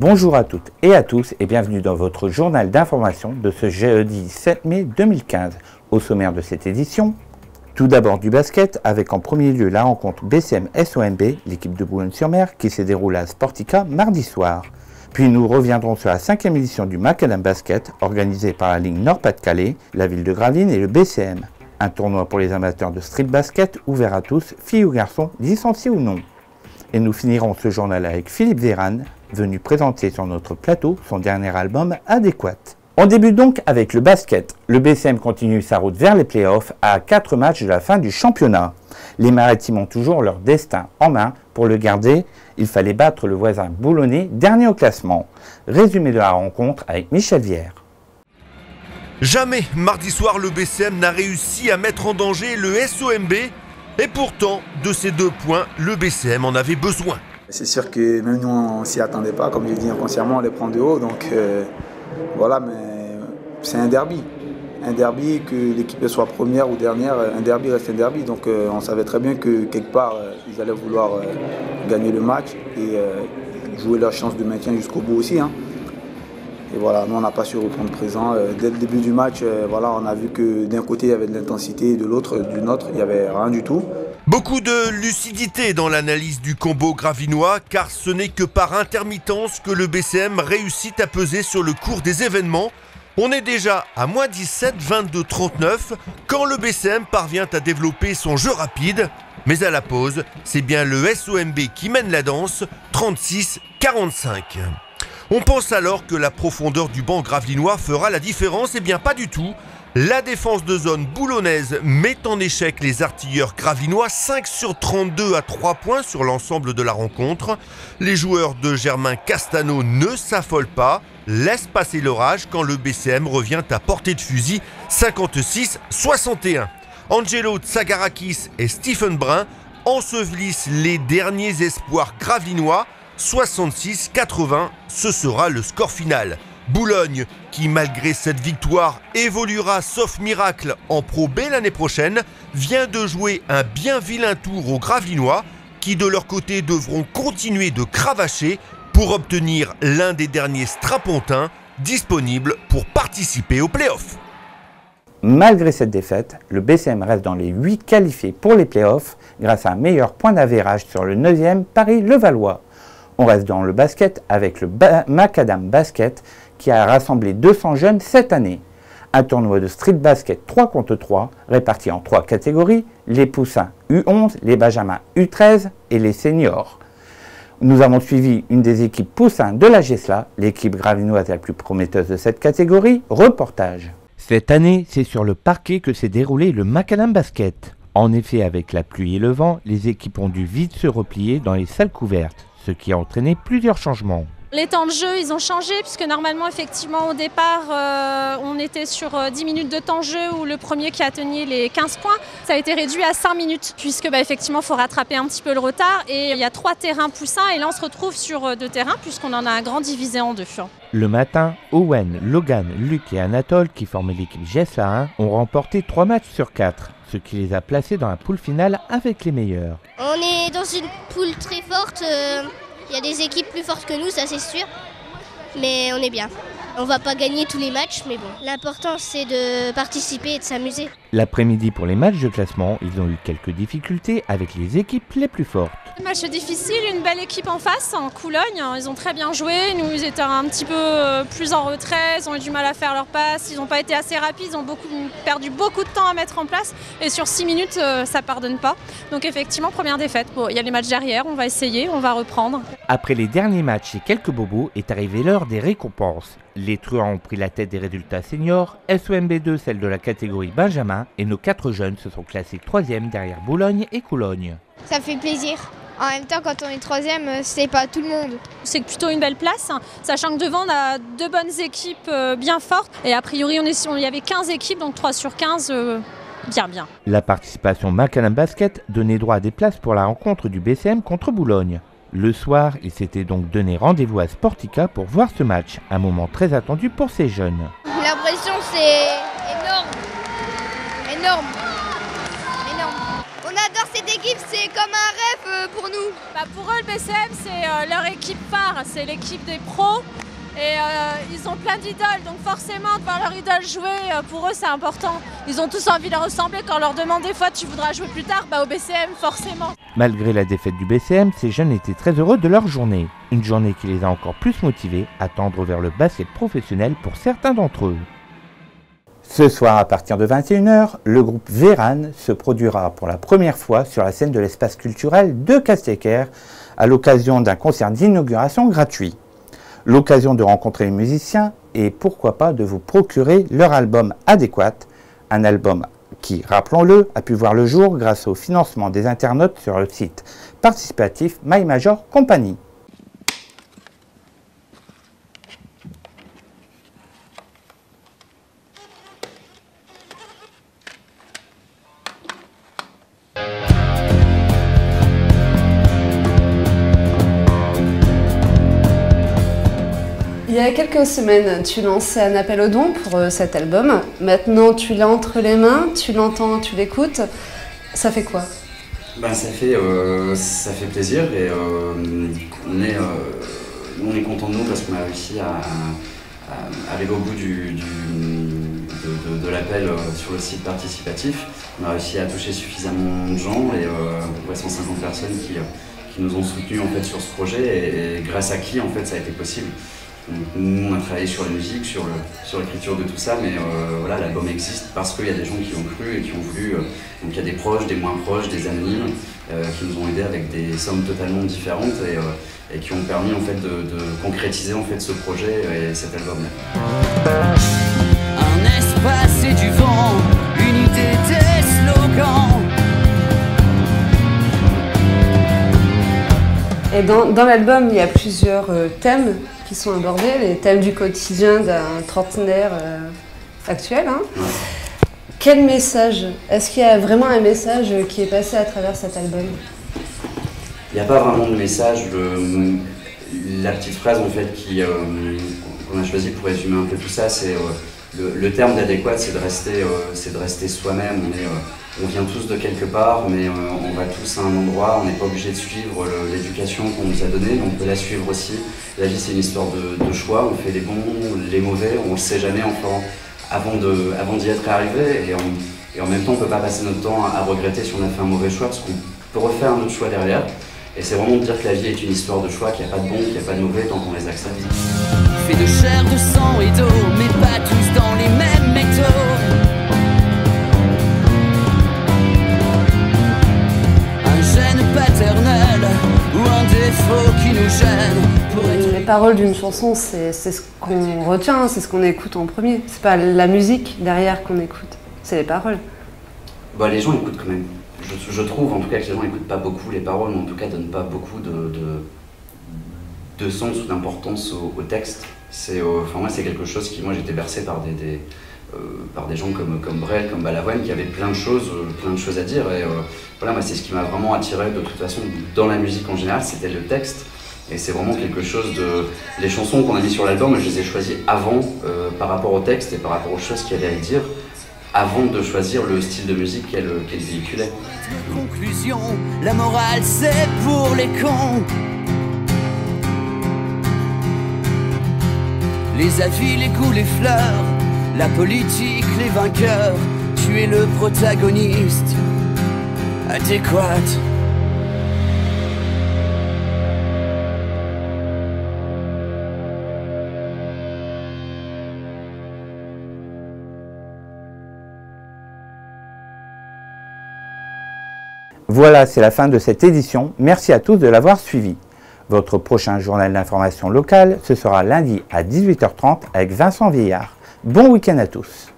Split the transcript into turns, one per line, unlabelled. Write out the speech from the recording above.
Bonjour à toutes et à tous et bienvenue dans votre journal d'information de ce jeudi 7 mai 2015. Au sommaire de cette édition, tout d'abord du basket avec en premier lieu la rencontre BCM-SOMB, l'équipe de Boulogne-sur-Mer qui s'est déroulée à Sportica mardi soir. Puis nous reviendrons sur la 5e édition du Macadam Basket organisée par la Ligue Nord-Pas-de-Calais, la ville de Gravelines et le BCM. Un tournoi pour les amateurs de street basket ouvert à tous, filles ou garçons, licenciés ou non. Et nous finirons ce journal avec Philippe Véran, venu présenter sur notre plateau son dernier album Adéquat. On débute donc avec le basket. Le BCM continue sa route vers les playoffs à 4 matchs de la fin du championnat. Les Maritimes ont toujours leur destin en main. Pour le garder, il fallait battre le voisin boulonnais, dernier au classement. Résumé de la rencontre avec Michel Vière.
Jamais mardi soir le BCM n'a réussi à mettre en danger le SOMB. Et pourtant, de ces 2 points, le BCM en avait besoin.
C'est sûr que même nous, on ne s'y attendait pas. Comme je l'ai dit inconsciemment, on les prend de haut. Donc voilà, mais c'est un derby. Un derby, que l'équipe soit première ou dernière, un derby reste un derby. Donc on savait très bien que quelque part, ils allaient vouloir gagner le match et jouer leur chance de maintien jusqu'au bout aussi. Hein. Et voilà, nous on n'a pas su reprendre présent. Dès le début du match, voilà, on a vu que d'un côté il y avait de l'intensité, de l'autre, du nôtre, il n'y avait rien du tout.
Beaucoup de lucidité dans l'analyse du combo gravinois, car ce n'est que par intermittence que le BCM réussit à peser sur le cours des événements. On est déjà à moins 17, 22-39, quand le BCM parvient à développer son jeu rapide. Mais à la pause, c'est bien le SOMB qui mène la danse, 36-45. On pense alors que la profondeur du banc gravelinois fera la différence, et bien pas du tout. La défense de zone boulonnaise met en échec les artilleurs gravinois, 5 sur 32 à 3 points sur l'ensemble de la rencontre. Les joueurs de Germain Castano ne s'affolent pas, laissent passer l'orage quand le BCM revient à portée de fusil, 56-61. Angelo Tsagarakis et Stephen Brun ensevelissent les derniers espoirs gravinois, 66-80, ce sera le score final. Boulogne, qui malgré cette victoire évoluera sauf miracle en Pro B l'année prochaine, vient de jouer un bien vilain tour aux Gravelinois, qui de leur côté devront continuer de cravacher pour obtenir l'un des derniers strapontins disponibles pour participer aux playoffs.
Malgré cette défaite, le BCM reste dans les 8 qualifiés pour les playoffs grâce à un meilleur point d'avérage sur le 9e Paris-Levallois. On reste dans le basket avec le Macadam Basket qui a rassemblé 200 jeunes cette année. Un tournoi de street basket 3 contre 3 réparti en 3 catégories, les poussins U11, les benjamins U13 et les seniors. Nous avons suivi une des équipes poussins de la GESLA, l'équipe gravinoise la plus prometteuse de cette catégorie. Reportage. Cette année, c'est sur le parquet que s'est déroulé le Macadam Basket. En effet, avec la pluie et le vent, les équipes ont dû vite se replier dans les salles couvertes, ce qui a entraîné plusieurs changements.
Les temps de jeu, ils ont changé puisque normalement, effectivement, au départ, on était sur 10 minutes de temps de jeu où le premier qui a tenu les 15 points, ça a été réduit à 5 minutes puisque effectivement, il faut rattraper un petit peu le retard et il y a 3 terrains poussins et là, on se retrouve sur 2 terrains puisqu'on en a un grand divisé en 2.
Le matin, Owen, Logan, Luc et Anatole, qui formaient l'équipe GESLA 1, ont remporté 3 matchs sur 4, ce qui les a placés dans la poule finale avec les meilleurs.
On est dans une poule très forte. Il y a des équipes plus fortes que nous, ça c'est sûr, mais on est bien. On va pas gagner tous les matchs, mais bon. L'important c'est de participer et de s'amuser.
L'après-midi pour les matchs de classement, ils ont eu quelques difficultés avec les équipes les plus fortes.
Match difficile, une belle équipe en face, en Coulogne, ils ont très bien joué, nous ils étaient un petit peu plus en retrait, ils ont eu du mal à faire leur passe, ils n'ont pas été assez rapides, ils ont perdu beaucoup de temps à mettre en place et sur 6 minutes ça pardonne pas. Donc effectivement première défaite, bon, il y a les matchs derrière, on va essayer, on va reprendre.
Après les derniers matchs et quelques bobos est arrivée l'heure des récompenses. Les truands ont pris la tête des résultats seniors, SOMB2 celle de la catégorie Benjamin et nos 4 jeunes se sont classés 3e derrière Boulogne et Coulogne.
Ça fait plaisir. En même temps, quand on est 3e, c'est pas tout le monde.
C'est plutôt une belle place, sachant que devant on a 2 bonnes équipes bien fortes. Et a priori, il y avait 15 équipes, donc 3 sur 15, bien.
La participation Macadam Basket donnait droit à des places pour la rencontre du BCM contre Boulogne. Le soir, ils s'étaient donc donné rendez-vous à Sportica pour voir ce match, un moment très attendu pour ces jeunes.
La pression, c'est énorme. On adore cette équipe. équipe, c'est comme un rêve pour nous.
Pour eux, le BCM, c'est leur équipe phare, c'est l'équipe des pros. Et ils ont plein d'idoles, donc forcément, de voir leur idole jouer, pour eux, c'est important. Ils ont tous envie de leur ressembler. Quand on leur demande des fois, tu voudras jouer plus tard, au BCM, forcément.
Malgré la défaite du BCM, ces jeunes étaient très heureux de leur journée. Une journée qui les a encore plus motivés à tendre vers le basket professionnel pour certains d'entre eux. Ce soir, à partir de 21h, le groupe Véran se produira pour la première fois sur la scène de l'espace culturel de Castecker à l'occasion d'un concert d'inauguration gratuit. L'occasion de rencontrer les musiciens et pourquoi pas de vous procurer leur album Adéquat, un album qui, rappelons-le, a pu voir le jour grâce au financement des internautes sur le site participatif My Major Company.
Il y a quelques semaines, tu lançais un appel aux dons pour cet album. Maintenant, tu l'as entre les mains, tu l'entends, tu l'écoutes. Ça fait quoi?
Ça fait plaisir et on est content de nous parce qu'on a réussi à arriver au bout de l'appel sur le site participatif. On a réussi à toucher suffisamment de gens et à peu près 150 personnes qui nous ont soutenus en fait, sur ce projet et grâce à qui en fait, ça a été possible. Donc, nous, on a travaillé sur la musique, sur l'écriture de tout ça, mais voilà, l'album existe parce qu'il y a des gens qui ont cru et qui ont voulu. Donc il y a des proches, des moins proches, des anonymes qui nous ont aidés avec des sommes totalement différentes et qui ont permis en fait, de concrétiser en fait, ce projet et cet album-là.
Un espace et du vent, une idée des slogans.
Et dans l'album, il y a plusieurs thèmes qui sont abordés, les thèmes du quotidien d'un trentenaire actuel. Hein.
Ouais.
Quel message? Est-ce qu'il y a vraiment un message qui est passé à travers cet album?
Il n'y a pas vraiment de message. La petite phrase en fait, qu'on a choisie pour résumer un peu tout ça, c'est le terme d'adéquat, c'est de rester soi-même. On vient tous de quelque part, mais on va tous à un endroit, on n'est pas obligé de suivre l'éducation qu'on nous a donnée, mais on peut la suivre aussi. La vie, c'est une histoire de choix, on fait les bons, les mauvais, on ne le sait jamais enfin, avant d'y être arrivé, et en même temps, on ne peut pas passer notre temps à regretter si on a fait un mauvais choix, parce qu'on peut refaire un autre choix derrière. Et c'est vraiment de dire que la vie est une histoire de choix, qu'il n'y a pas de bon, qu'il n'y a pas de mauvais, tant qu'on les accepte.
Fait de chair, de sang et d'eau, mais pas tous dans les mêmes métaux. Paternel ou un défaut qui nous gêne.
Les paroles d'une chanson, c'est ce qu'on retient, c'est ce qu'on écoute en premier. C'est pas la musique derrière qu'on écoute, c'est les paroles.
Les gens écoutent quand même. Je trouve en tout cas que les gens n'écoutent pas beaucoup les paroles, mais en tout cas donnent pas beaucoup de sens ou d'importance au texte. Moi, c'est quelque chose qui, moi, j'étais bercé par des gens comme Brel, comme Balavoine, qui avaient plein de choses à dire. Et voilà, moi, c'est ce qui m'a vraiment attiré de toute façon dans la musique en général, c'était le texte. Et c'est vraiment quelque chose de... Les chansons qu'on a mis sur l'album, je les ai choisies avant, par rapport au texte et par rapport aux choses qu'il y avait à dire, avant de choisir le style de musique qu'elle véhiculait.
Conclusion, la morale c'est pour les cons. Les avis, les goûts, les fleurs, la politique, les vainqueurs, tu es le protagoniste adéquat.
Voilà, c'est la fin de cette édition. Merci à tous de l'avoir suivi. Votre prochain journal d'information locale, ce sera lundi à 18h30 avec Vincent Vieillard. Bon week-end à tous.